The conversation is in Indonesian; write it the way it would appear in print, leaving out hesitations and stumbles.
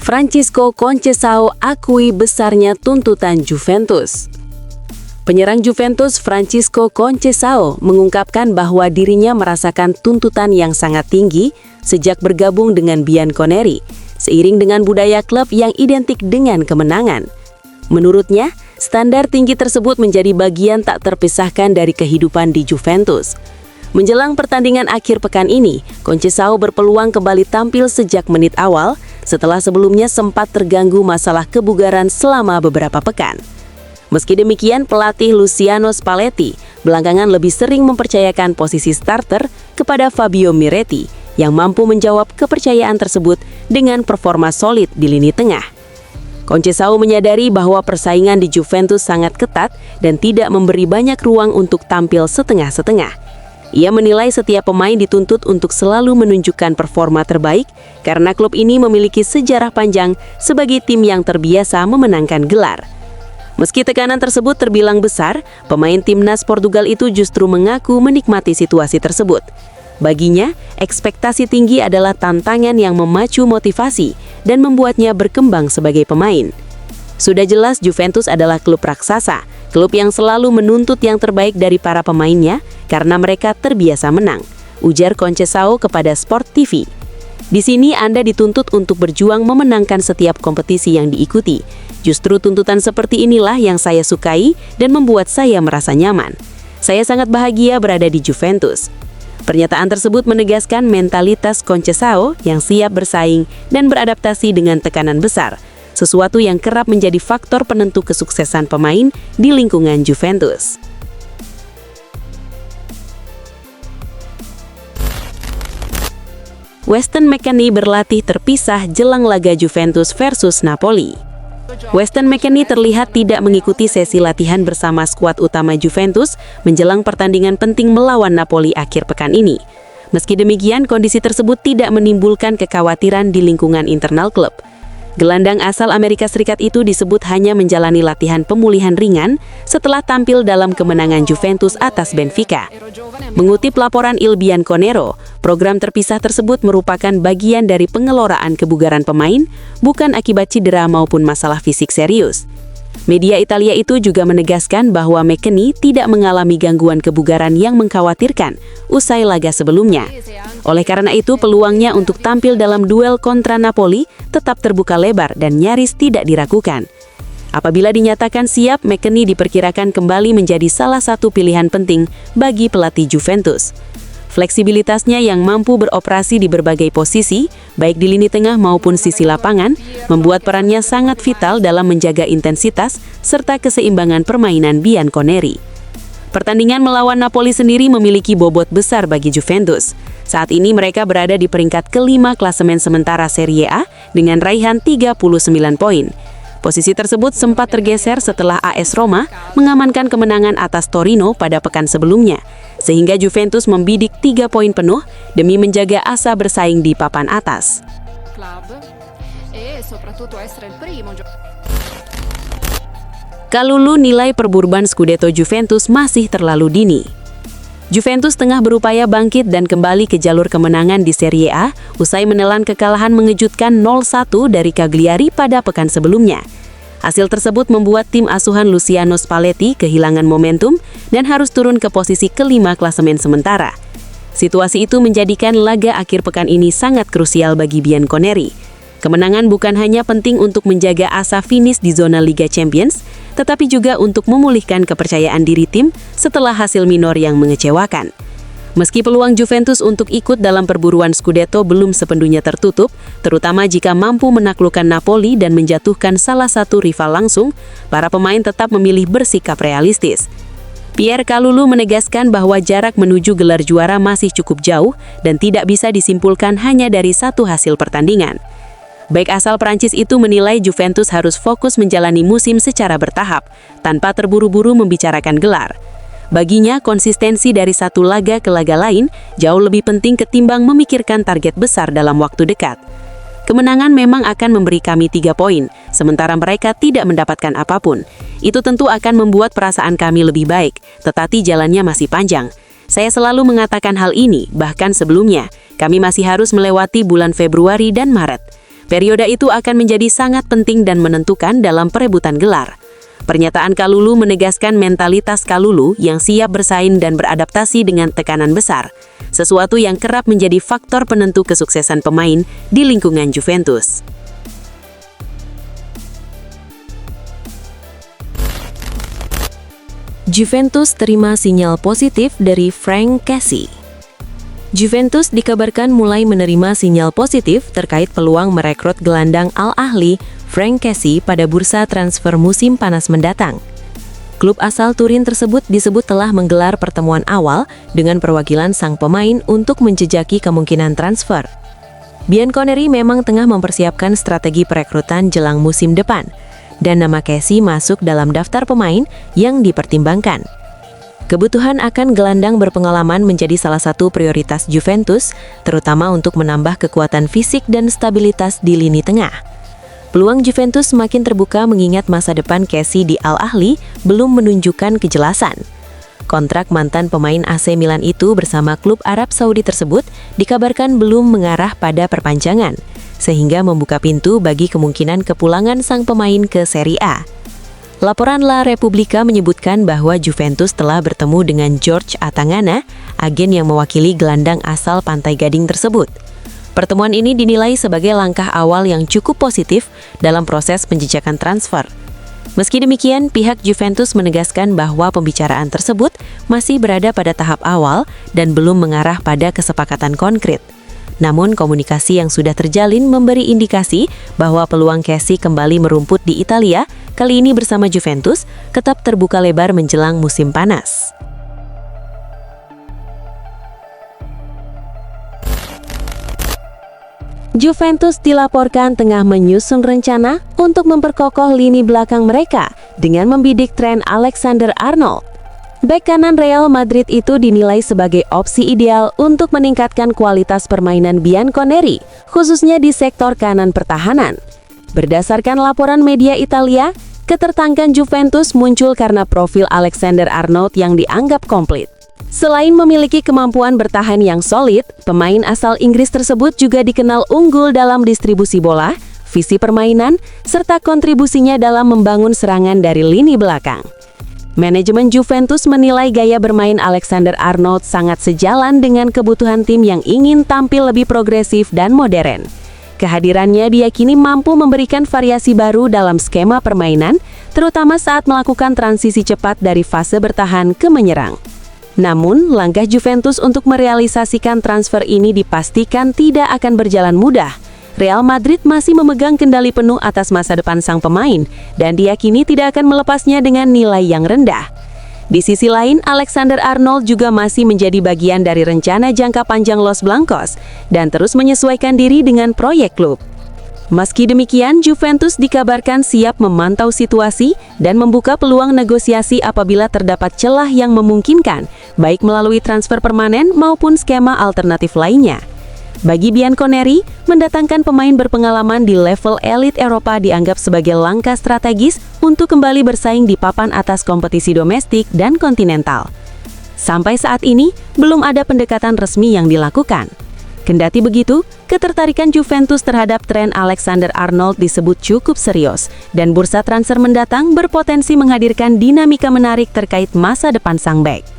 Francisco Conceição akui besarnya tuntutan Juventus. Penyerang Juventus Francisco Conceição mengungkapkan bahwa dirinya merasakan tuntutan yang sangat tinggi sejak bergabung dengan Bianconeri, seiring dengan budaya klub yang identik dengan kemenangan. Menurutnya, standar tinggi tersebut menjadi bagian tak terpisahkan dari kehidupan di Juventus. Menjelang pertandingan akhir pekan ini, Conceição berpeluang kembali tampil sejak menit awal setelah sebelumnya sempat terganggu masalah kebugaran selama beberapa pekan. Meski demikian, pelatih Luciano Spalletti belakangan lebih sering mempercayakan posisi starter kepada Fabio Miretti yang mampu menjawab kepercayaan tersebut dengan performa solid di lini tengah. Conceição menyadari bahwa persaingan di Juventus sangat ketat dan tidak memberi banyak ruang untuk tampil setengah-setengah. Ia menilai setiap pemain dituntut untuk selalu menunjukkan performa terbaik karena klub ini memiliki sejarah panjang sebagai tim yang terbiasa memenangkan gelar. Meski tekanan tersebut terbilang besar, pemain timnas Portugal itu justru mengaku menikmati situasi tersebut. Baginya, ekspektasi tinggi adalah tantangan yang memacu motivasi dan membuatnya berkembang sebagai pemain. Sudah jelas Juventus adalah klub raksasa, klub yang selalu menuntut yang terbaik dari para pemainnya karena mereka terbiasa menang, ujar Conceição kepada Sport TV. Di sini Anda dituntut untuk berjuang memenangkan setiap kompetisi yang diikuti. Justru tuntutan seperti inilah yang saya sukai dan membuat saya merasa nyaman. Saya sangat bahagia berada di Juventus. Pernyataan tersebut menegaskan mentalitas Conceição yang siap bersaing dan beradaptasi dengan tekanan besar, sesuatu yang kerap menjadi faktor penentu kesuksesan pemain di lingkungan Juventus. Weston McKennie berlatih terpisah jelang laga Juventus versus Napoli. Weston McKennie terlihat tidak mengikuti sesi latihan bersama skuad utama Juventus menjelang pertandingan penting melawan Napoli akhir pekan ini. Meski demikian, kondisi tersebut tidak menimbulkan kekhawatiran di lingkungan internal klub. Gelandang asal Amerika Serikat itu disebut hanya menjalani latihan pemulihan ringan setelah tampil dalam kemenangan Juventus atas Benfica. Mengutip laporan Il Bianconero, program terpisah tersebut merupakan bagian dari pengelolaan kebugaran pemain, bukan akibat cedera maupun masalah fisik serius. Media Italia itu juga menegaskan bahwa McKennie tidak mengalami gangguan kebugaran yang mengkhawatirkan usai laga sebelumnya. Oleh karena itu, peluangnya untuk tampil dalam duel kontra Napoli tetap terbuka lebar dan nyaris tidak diragukan. Apabila dinyatakan siap, McKennie diperkirakan kembali menjadi salah satu pilihan penting bagi pelatih Juventus. Fleksibilitasnya yang mampu beroperasi di berbagai posisi, baik di lini tengah maupun sisi lapangan, membuat perannya sangat vital dalam menjaga intensitas serta keseimbangan permainan Bianconeri. Pertandingan melawan Napoli sendiri memiliki bobot besar bagi Juventus. Saat ini mereka berada di peringkat kelima klasemen sementara Serie A dengan raihan 39 poin. Posisi tersebut sempat tergeser setelah AS Roma mengamankan kemenangan atas Torino pada pekan sebelumnya, sehingga Juventus membidik 3 poin penuh demi menjaga asa bersaing di papan atas. Kalulu nilai perburban Scudetto Juventus masih terlalu dini. Juventus tengah berupaya bangkit dan kembali ke jalur kemenangan di Serie A usai menelan kekalahan mengejutkan 0-1 dari Cagliari pada pekan sebelumnya. Hasil tersebut membuat tim asuhan Luciano Spalletti kehilangan momentum dan harus turun ke posisi kelima klasemen sementara. Situasi itu menjadikan laga akhir pekan ini sangat krusial bagi Bianconeri. Kemenangan bukan hanya penting untuk menjaga asa finish di zona Liga Champions, tetapi juga untuk memulihkan kepercayaan diri tim setelah hasil minor yang mengecewakan. Meski peluang Juventus untuk ikut dalam perburuan Scudetto belum sepenuhnya tertutup, terutama jika mampu menaklukkan Napoli dan menjatuhkan salah satu rival langsung, para pemain tetap memilih bersikap realistis. Pierre Kalulu menegaskan bahwa jarak menuju gelar juara masih cukup jauh dan tidak bisa disimpulkan hanya dari satu hasil pertandingan. Bek asal Prancis itu menilai Juventus harus fokus menjalani musim secara bertahap, tanpa terburu-buru membicarakan gelar. Baginya, konsistensi dari satu laga ke laga lain jauh lebih penting ketimbang memikirkan target besar dalam waktu dekat. Kemenangan memang akan memberi kami 3 poin, sementara mereka tidak mendapatkan apapun. Itu tentu akan membuat perasaan kami lebih baik, tetapi jalannya masih panjang. Saya selalu mengatakan hal ini, bahkan sebelumnya, kami masih harus melewati bulan Februari dan Maret. Periode itu akan menjadi sangat penting dan menentukan dalam perebutan gelar. Pernyataan Kalulu menegaskan mentalitas Kalulu yang siap bersaing dan beradaptasi dengan tekanan besar, sesuatu yang kerap menjadi faktor penentu kesuksesan pemain di lingkungan Juventus. Juventus terima sinyal positif dari Frank Kessie. Juventus dikabarkan mulai menerima sinyal positif terkait peluang merekrut gelandang Al Ahly Frank Kessie pada bursa transfer musim panas mendatang. Klub asal Turin tersebut disebut telah menggelar pertemuan awal dengan perwakilan sang pemain untuk menjejaki kemungkinan transfer. Bianconeri memang tengah mempersiapkan strategi perekrutan jelang musim depan, dan nama Kessie masuk dalam daftar pemain yang dipertimbangkan. Kebutuhan akan gelandang berpengalaman menjadi salah satu prioritas Juventus, terutama untuk menambah kekuatan fisik dan stabilitas di lini tengah. Peluang Juventus semakin terbuka mengingat masa depan Kessie di Al Ahly belum menunjukkan kejelasan. Kontrak mantan pemain AC Milan itu bersama klub Arab Saudi tersebut dikabarkan belum mengarah pada perpanjangan, sehingga membuka pintu bagi kemungkinan kepulangan sang pemain ke Serie A. Laporan La Repubblica menyebutkan bahwa Juventus telah bertemu dengan George Atangana, agen yang mewakili gelandang asal Pantai Gading tersebut. Pertemuan ini dinilai sebagai langkah awal yang cukup positif dalam proses penjejakan transfer. Meski demikian, pihak Juventus menegaskan bahwa pembicaraan tersebut masih berada pada tahap awal dan belum mengarah pada kesepakatan konkret. Namun, komunikasi yang sudah terjalin memberi indikasi bahwa peluang Kessie kembali merumput di Italia, kali ini bersama Juventus, tetap terbuka lebar menjelang musim panas. Juventus dilaporkan tengah menyusun rencana untuk memperkokoh lini belakang mereka dengan membidik Trent Alexander-Arnold. Bek kanan Real Madrid itu dinilai sebagai opsi ideal untuk meningkatkan kualitas permainan Bianconeri, khususnya di sektor kanan pertahanan. Berdasarkan laporan media Italia, ketertarikan Juventus muncul karena profil Alexander-Arnold yang dianggap komplit. Selain memiliki kemampuan bertahan yang solid, pemain asal Inggris tersebut juga dikenal unggul dalam distribusi bola, visi permainan, serta kontribusinya dalam membangun serangan dari lini belakang. Manajemen Juventus menilai gaya bermain Alexander-Arnold sangat sejalan dengan kebutuhan tim yang ingin tampil lebih progresif dan modern. Kehadirannya diyakini mampu memberikan variasi baru dalam skema permainan, terutama saat melakukan transisi cepat dari fase bertahan ke menyerang. Namun, langkah Juventus untuk merealisasikan transfer ini dipastikan tidak akan berjalan mudah. Real Madrid masih memegang kendali penuh atas masa depan sang pemain dan diyakini tidak akan melepasnya dengan nilai yang rendah. Di sisi lain, Alexander-Arnold juga masih menjadi bagian dari rencana jangka panjang Los Blancos dan terus menyesuaikan diri dengan proyek klub. Meski demikian, Juventus dikabarkan siap memantau situasi dan membuka peluang negosiasi apabila terdapat celah yang memungkinkan, baik melalui transfer permanen maupun skema alternatif lainnya. Bagi Bianconeri, mendatangkan pemain berpengalaman di level elit Eropa dianggap sebagai langkah strategis untuk kembali bersaing di papan atas kompetisi domestik dan kontinental. Sampai saat ini, belum ada pendekatan resmi yang dilakukan. Kendati begitu, ketertarikan Juventus terhadap Trent Alexander-Arnold disebut cukup serius, dan bursa transfer mendatang berpotensi menghadirkan dinamika menarik terkait masa depan sang bek.